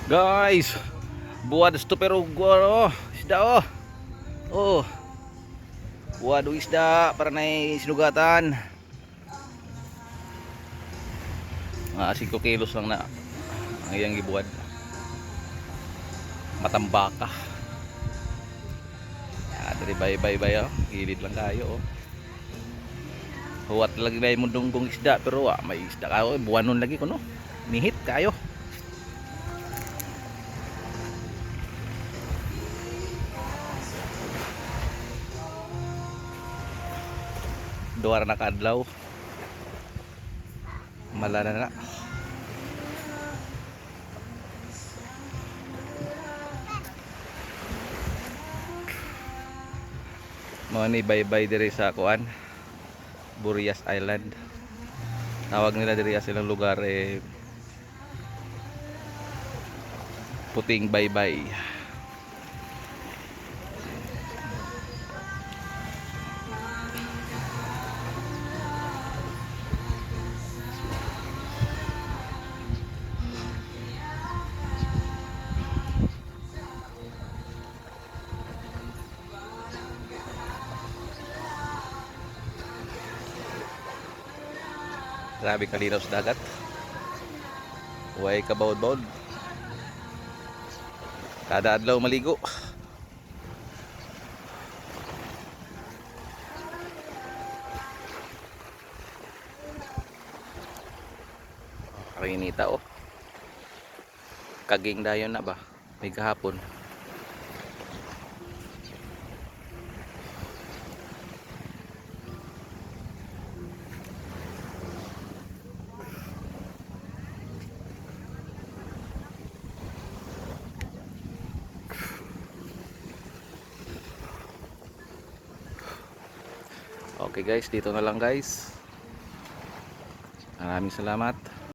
Guys, buat stopper oh, isda oh. Oh. Buat isda para na sinugatan. Mga 5 kilos lang na ang iyang gibuad. Matambaka. Ya, diri bay oh. Gilid lang kayo oh. Huwat lagi na yung mundong isda pero may isda kayo, buwanon lagi ko no. Nihit kayo. Duwar na kadlaw. Malana na. Mga ni bye-bye diri sa kuan. Burias Island. Tawag nila diri silang lugar puting bye-bye. Grabe kalinaw sa dagat. Huwag kabawod-bawod. Kada adlaw maligo. Kainita oh. Kaging dayon na ba? May kahapon. Okay guys, dito na lang guys. Maraming salamat.